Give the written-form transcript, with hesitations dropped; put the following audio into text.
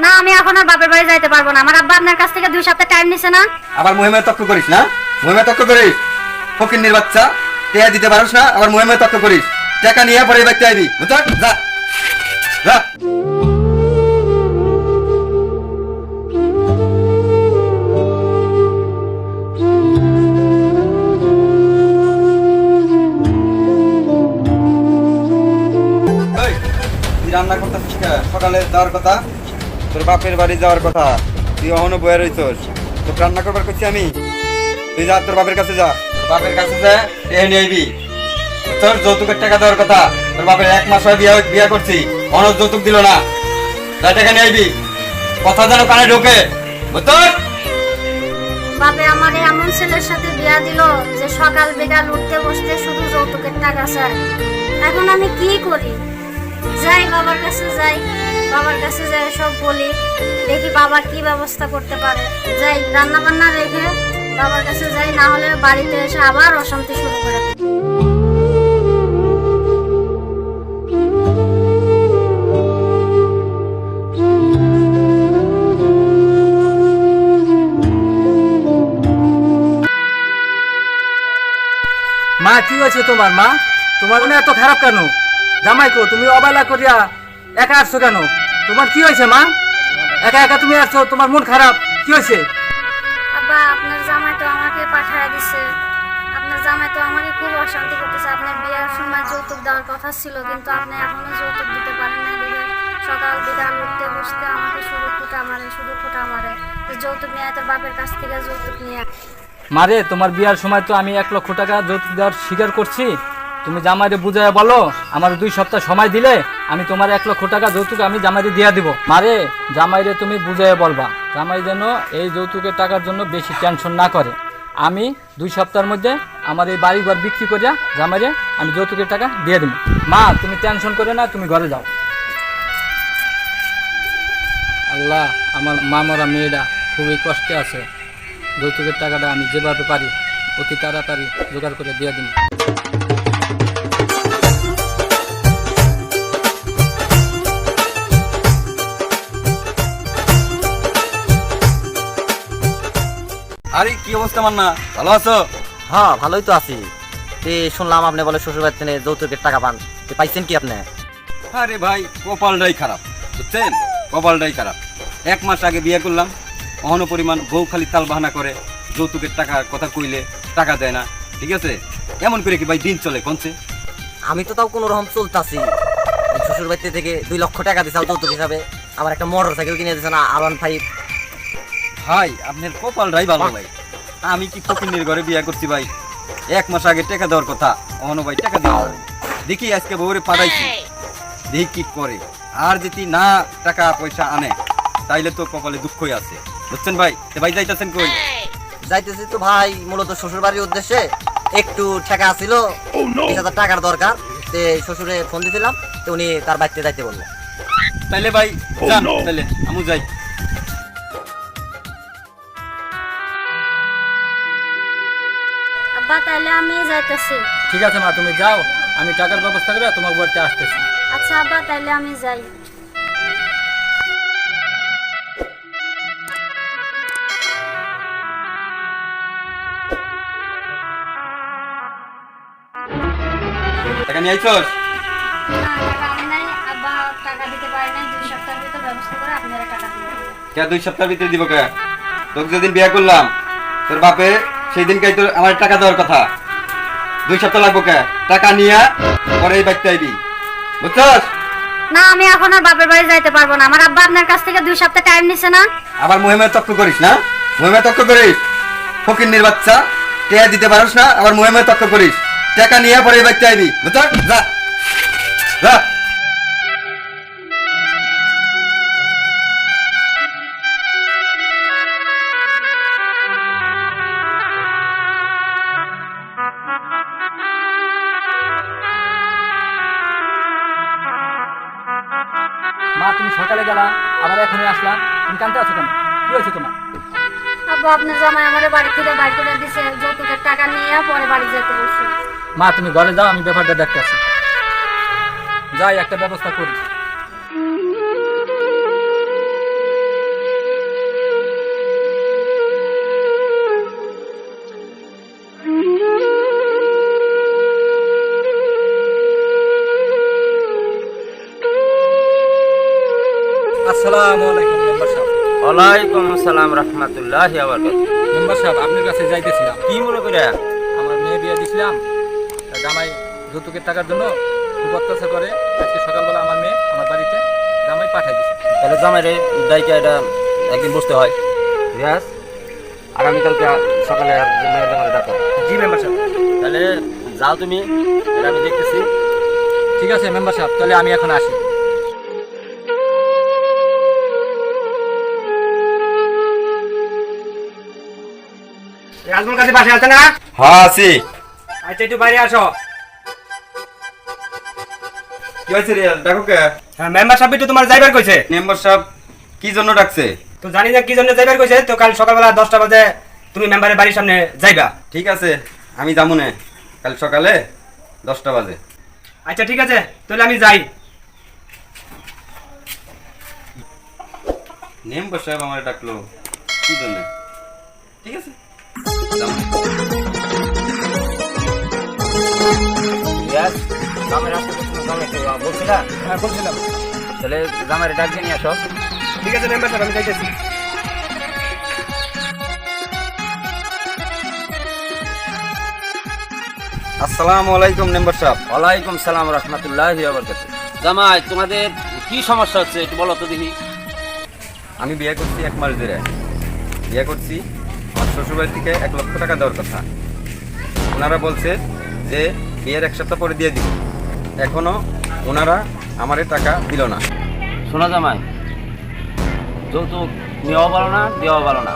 না আমি এখন আর বাপের বাড়ি যাইতে পারবো না। আমার আব্বা আপনার কাছ থেকে 2 সপ্তাহ টাইম নিছে না। আবার মহিমায় তক্ক করিস না, মহিমায় তক্ক করিস। ফকিন্নির বাচ্চা, টাকা দিতে পারিস না, আবার মহিমায় তক্ক করিস। টাকা নিয়ে পরে এই বাড়িতে আইবি, বুঝছ? যা যা। এই, তুই রান্না করতেছিস কে? সকালে যাওয়ার কথা, তোর বাপের বাড়ি যাওয়ার কথা, তুই অহনো বয়ে রইছস। তোকে রান্না করবার করছি আমি। তুই যা, তোর বাপের কাছে যা, তোর বাপের কাছে যা, এ নিয়ে আইবি। তোর যৌতুকের টাকা দেওয়ার কথা, তোর বাপের 1 মাস হয় বিয়া করছি, অনর যৌতুক দিল না। তাই টাকা নিয়ে আইবি, কথা যেন কানে ঢোকে, বুঝছস? বাপে আমার এমন ছেলের সাথে বিয়া দিল যে সকাল বিকাল উঠতে বসতে শুধু যৌতুকের টাকা চায়। এখন আমি কি করি? যাই বাবার কাছে যাই, বাবার কাছে যাই সব বলি, দেখি বাবা কি ব্যবস্থা করতে পারে। যাই রান্না বান্না রেখে বাবার কাছে যাই, না হলে বাড়িতে এসে আবার অশান্তি শুরু করে দিই। মা কি হয়েছে তোমার? মা তোমার মনে এত খারাপ কেন? জামাইকো তুমি অবহেলা করিয়া একা আসছো কেন? তোমার কি হয়েছে মা? একা একা তুমি আসছো, তোমার মন খারাপ, কি হয়েছে? আব্বা আপনার জামাই তো আমাকে পাঠায় দিছে। আপনার জামাই তো আমাকে খুব অশান্তি করতেছে। আপনার বিয়ের সময় যৌতুক দেওয়ার কথা ছিল, কিন্তু আপনি এখনো যৌতুক দিতে পারেন না। দেখে সকাল বিকাল উঠতে বসতে আমাকে শুধু খোঁটা মারে যে যৌতুক নিয়ে তোর বাপের কাছ থেকে যৌতুক নিয়ে। মারে তোমার বিয়ার সময় তো আমি 1 লক্ষ টাকা যৌতুক দেওয়ার স্বীকার করছি। তুমি জামাইরে বুঝাইয়া বলো, আমার 2 সপ্তাহ সময় দিলে আমি তোমার 1 লক্ষ টাকা যৌতুক আমি জামাইরে দিয়া দিব। মারে জামাইরে তুমি বুঝাইয়া বলবা, জামাই যেন এই যৌতুকের টাকার জন্য বেশি টেনশন না করে। আমি 2 সপ্তাহের মধ্যে আমার এই বাড়িঘর বিক্রি করিয়া জামাইরে আমি যৌতুকের টাকা দিয়ে দেব। মা তুমি টেনশন করে না, তুমি ঘরে যাও। আল্লাহ, আমার মা মরা মেয়েরা খুবই কষ্টে আছে। যৌতুকের টাকাটা আমি যেভাবে পারি অতি তাড়াতাড়ি জোগাড় করে দিয়ে দিন। আরে কি অবস্থা মান্না, ভালো আছো? হ্যাঁ ভালোই তো আছি। শুনলাম আপনি বলে শ্বশুর বাড়ি থেকে যৌতুকের টাকা পান, পাইছেন কি আপনি? আরে ভাই কপালটাই খারাপ, বুঝছেন? কপালটাই খারাপ। 1 মাস আগে বিয়ে করলাম, অহন পরিমাণ বউ খালি তাল বাহানা করে, যৌতুকের টাকার কথা কইলে টাকা দেয় না। ঠিক আছে, এমন করে কি ভাই দিন চলে কোনছে? আমি তো তাও কোনো রকম চলতেছি। শ্বশুর বাড়ি থেকে 2 লক্ষ টাকা দিয়েছে যৌতুক হিসাবে, আমার একটা মোটর সাইকেল কিনে দিয়েছে না, R15। ভাই আপনার কপালটাই ভালো ভাই। আমি কি ফকিন্নির ঘরে বিয়ে করছি ভাই? 1 মাস আগে টাকা দেওয়ার কথা, অহন ভাই টাকা দেওয়া। দেখি আজকে বউরে পাঠাইছি, দেখি কি করে। আর যদি না টাকা পয়সা আনে তাইলে তো কপালে দুঃখই আছে, বুঝছেন ভাই? ভাই যাইতেছেন কই? যাইতেছি তো ভাই মূলত শ্বশুর বাড়ির উদ্দেশ্যে। একটু টাকা ছিল, 20,000 টাকার দরকার। শ্বশুরে ফোন দিয়েছিলাম, তো উনি তার বাড়িতে যাইতে বললো। তাইলে ভাই যান, তাইলে আমু যাই। আব্বা তাহলে আমি যাইতেছি। ঠিক আছে মা, তুমি যাও, আমি টাকার ব্যবস্থা করে তোমার বাড়িতে আসতেছি। আচ্ছা আব্বা তাহলে আমি যাই। টাকা নিয়ে আইছস? না টাকা আমি নাই, আব্বা টাকা দিতে পারে না। 2 সপ্তাহের ভিতর ব্যবস্থা করে আপনারা টাকা দিয়ে দেবেন। কে 2 সপ্তাহের ভিতরে দিব কে? তোকে যেদিন বিয়ে করলাম তোর বাপে সেই দিনকাই তোর আমার টাকা দেওয়ার কথা। 2 সপ্তাহ লাগবো কে? টাকা নিয়ে পরে এই বাড়িতে আইবি, বুঝছস? না আমি এখন আর বাপের বাড়ি যাইতে পারবো না। আমার আব্বা আপনার কাছ থেকে 2 সপ্তাহ টাইম নিছে না। আবার মহিমায় তক্ক করিস না, মহিমায় তক্ক করিস। ফকিন্নির বাচ্চা, টাকা দিতে পারিস না, আবার মহিমায় তক্ক করিস। টাকা নিয়ে পরে এই বাড়িতে আইবি, বুঝছস? যা যা। মা তুমি সকালে গেলা, আবার এখনই আসলাম, তুমি কানতে আছো কেন? কি হয়েছে তোমার? আব্বা আপনার জামাই আমার বাড়ি থেকে বাইর করে দিছে, যৌতুকের টাকা নিয়ে পরে বাড়ি যেতে বলছে। মা তুমি ঘরে যাও, আমি ব্যাপারটা দেখতেছি। যাই একটা ব্যবস্থা করি। আসসালামু আলাইকুম মেম্বার সাহেব। ওয়ালাইকুম আসসালাম রহমতুল্লাহি ওয়া বারাকাতুহু। মেম্বার সাহেব আপনার কাছে যাইতেছিলাম। কি মনে করে? আমার মেয়ে বিয়ে দিয়েছিলাম, তা জামাই যৌতুকের টাকার জন্য খুব অত্যাচার করে। আজকে সকালবেলা আমার মেয়ে আমার বাড়িতে জামাই পাঠাই দিছে। তাহলে জামাইরে দায়িকা এটা একদিন বসতে হয়। রিয়াজ, আগামীকালকে সকালে আর মেয়ের জামাইরে ডাকো। জি মেম্বার সাহেব। তাহলে যাও তুমি, এটা আমি দেখতেছি। ঠিক আছে মেম্বার সাহেব, তাহলে আমি এখন আসি। রাজমুল কাছে বাসে আছে না? হ্যাঁ আছি। আচ্ছা একটু বাইরে আসো। কি হয়েছে রে, দেখো কে? হ্যাঁ, মেম্বার সাহেব তো তোমার যাইবার কইছে। মেম্বার সাহেব কি জন্য ডাকছে? তো জানি না কি জন্য যাইবার কইছে, তো কাল সকালবেলা 10টা বাজে তুমি মেম্বারের বাড়ির সামনে যাইবা। ঠিক আছে, আমি যাবো না কাল সকালে 10টা বাজে। আচ্ছা ঠিক আছে, তাহলে আমি যাই। মেম্বার সাহেব আমার ডাকলো কি জন্য? ঠিক আছে রিয়াজ, জামাইরে আসতে বলছিল, জামাইকে বলছিলা? হ্যাঁ বলছিলাম। তাহলে জামাইরে ডাক দিয়ে নিয়ে আসো। ঠিক আছে মেম্বার সাহেব, আমি যাইতেছি। আসসালামু আলাইকুম মেম্বার সাহেব। ওয়ালাইকুম সালাম রহমতুল্লাহি ওয়া বারাকাতুহু। জামাই, তোমাদের কি সমস্যা হচ্ছে একটু বলো তো দেখি। আমি বিয়ে করছি 1 মাস ধরে। বিয়ে করছি, আমার শ্বশুরবাড়ি থেকে 1 লক্ষ টাকা দেওয়ার কথা। ওনারা বলছে যে বিয়ের 1 সপ্তাহ পরে দিয়ে দিব। এখনো ওনারা আমার টাকা দিল না। শোনা জামাই, যৌতুক নেওয়া ভালো না, দেওয়া ভালো না।